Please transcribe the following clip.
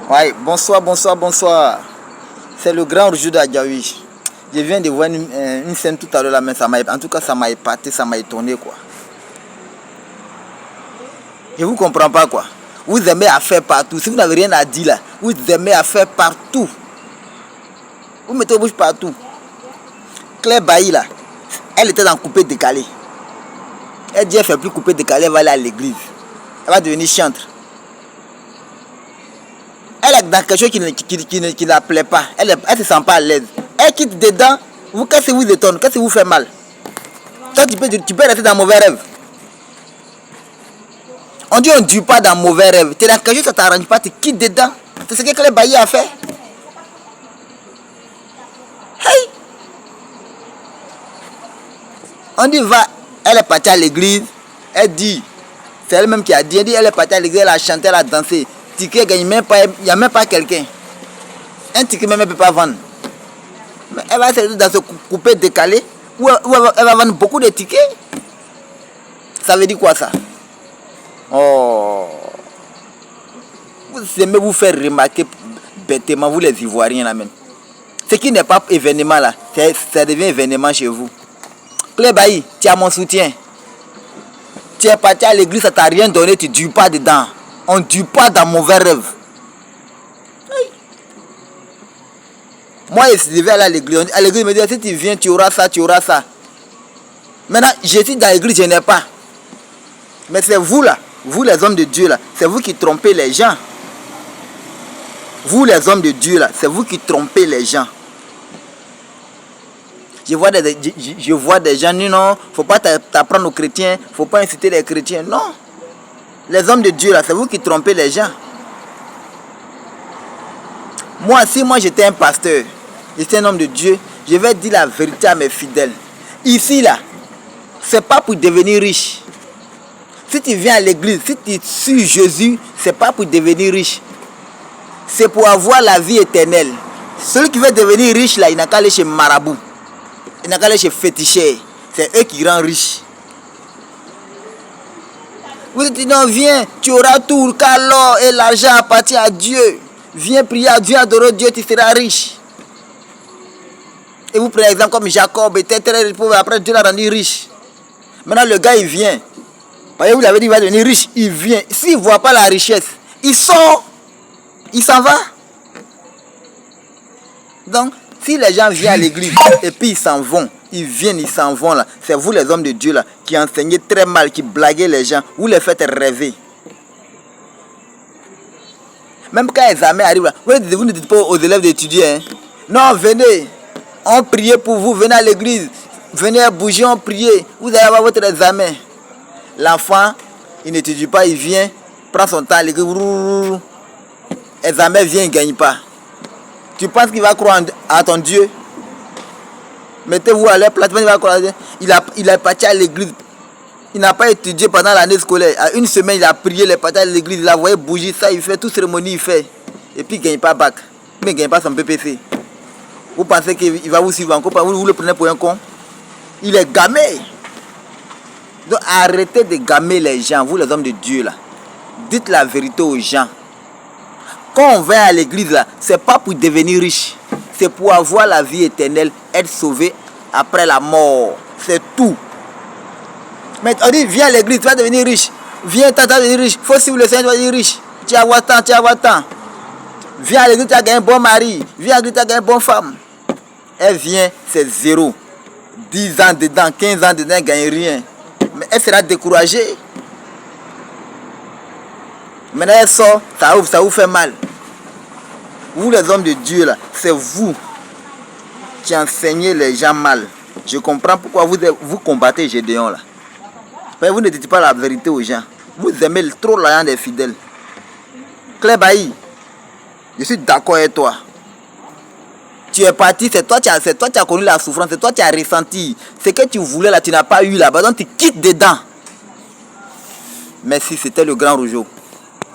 Ouais, bonsoir, bonsoir, bonsoir. C'est le grand Rougeau d'Adjaoui. Je viens de voir une scène tout à l'heure là, mais en tout cas ça m'a épaté, ça m'a étonné quoi. Je vous comprends pas quoi. Vous aimez à faire partout. Si vous n'avez rien à dire là, vous aimez à faire partout. Vous mettez vos bouches partout. Claire Bailly là, elle était dans coupé décalé. Elle dit elle fait plus coupé décalé, elle va aller à l'église. Elle va devenir chantre. Elle est dans quelque chose qui ne la plaît pas. Elle ne se sent pas à l'aise. Elle quitte dedans. Vous, qu'est-ce qui vous étonne? Qu'est-ce qui vous fait mal? Toi, tu peux rester dans mauvais rêve. On dit on ne dure pas dans mauvais rêve. Tu es dans quelque chose, ça ne t'arrange pas, tu quittes dedans. C'est ce que Claire Bailly a fait. Hey! On dit va. Elle est partie à l'église. Elle dit, c'est elle-même qui a dit, elle est partie à l'église, elle a chanté, elle a dansé. Ticket gagne même pas, il n'y a même pas quelqu'un. Un ticket même ne peut pas vendre. Mais elle va essayer dans ce coupé décalé où elle va vendre beaucoup de tickets. Ça veut dire quoi ça? Oh. Vous aimez vous faire remarquer bêtement, vous les Ivoiriens là même. Ce qui n'est pas événement là, ça devient événement chez vous. Claire Bailly, tu as mon soutien. Tu es parti à l'église, ça t'a rien donné, tu ne dures pas dedans. On ne dure pas dans mauvais rêve. Oui. Moi, je vais aller à l'église. À l'église, me dit, si tu viens, tu auras ça, tu auras ça. Maintenant, je suis dans l'église, je n'ai pas. Mais c'est vous là, vous les hommes de Dieu là, c'est vous qui trompez les gens. Vous les hommes de Dieu là, c'est vous qui trompez les gens. Je vois des gens, non, il ne faut pas t'apprendre aux chrétiens, il ne faut pas inciter les chrétiens. Non. Les hommes de Dieu là, c'est vous qui trompez les gens. Moi, si moi j'étais un pasteur, j'étais un homme de Dieu, je vais dire la vérité à mes fidèles. Ici là, c'est pas pour devenir riche. Si tu viens à l'église, si tu suis Jésus, c'est pas pour devenir riche. C'est pour avoir la vie éternelle. Celui qui veut devenir riche là, il n'a qu'à aller chez marabout. Il n'a qu'à aller chez féticheur. C'est eux qui rendent riches. Vous dites non, viens, tu auras tout, car l'or et l'argent appartient à Dieu. Viens prier à Dieu, adorer Dieu, tu seras riche. Et vous prenez exemple comme Jacob, était très pauvre, après Dieu l'a rendu riche. Maintenant le gars il vient. Voyez, vous l'avez dit, il va devenir riche, il vient. S'il ne voit pas la richesse, il sort, il s'en va. Donc, si les gens viennent à l'église et puis ils s'en vont, ils viennent, ils s'en vont là. C'est vous les hommes de Dieu là qui enseignez très mal, qui blaguez les gens. Vous les faites rêver. Même quand les examens arrivent là, vous ne dites pas aux élèves d'étudier. Hein. Non, venez. On prie pour vous. Venez à l'église. Venez à bouger, on prie. Vous allez avoir votre examen. L'enfant, il n'étudie pas, il vient, prend son temps à l'église. Examen vient, il ne gagne pas. Tu penses qu'il va croire à ton Dieu? Mettez-vous à l'air plate, il va croire. Il est parti à l'église. Il n'a pas étudié pendant l'année scolaire. À une semaine, il a prié, il est parti à l'église. Il a voyé bougie, ça, il fait toute cérémonie, il fait. Et puis il ne gagne pas bac. Mais il ne gagne pas son PPC. Vous pensez qu'il va vous suivre encore? Vous le prenez pour un con? Il est gamé. Donc arrêtez de gamer les gens, vous les hommes de Dieu là. Dites la vérité aux gens. Quand on vient à l'église là, c'est pas pour devenir riche. C'est pour avoir la vie éternelle, être sauvé après la mort. C'est tout. Mais on dit, viens à l'église, tu vas devenir riche. Viens, tu vas devenir riche. Faut suivre le Seigneur, tu vas devenir riche. Tu vas avoir tant, tu vas avoir tant. Viens à l'église, tu vas gagner un bon mari. Viens à l'église, tu vas gagner une bonne femme. Elle vient, c'est zéro. 10 ans dedans, 15 ans dedans, elle ne gagne rien. Mais elle sera découragée. Maintenant elle sort, ça vous fait mal. Vous les hommes de Dieu là, c'est vous qui enseignez les gens mal. Je comprends pourquoi vous combattez Gédéon là. Mais vous ne dites pas la vérité aux gens. Vous aimez trop l'argent des fidèles. Claire Bailly, je suis d'accord avec toi. Tu es parti, c'est toi qui as connu la souffrance, c'est toi qui as ressenti. Ce que tu voulais là, tu n'as pas eu là. Donc tu quittes dedans. Merci, c'était le grand Rougeau.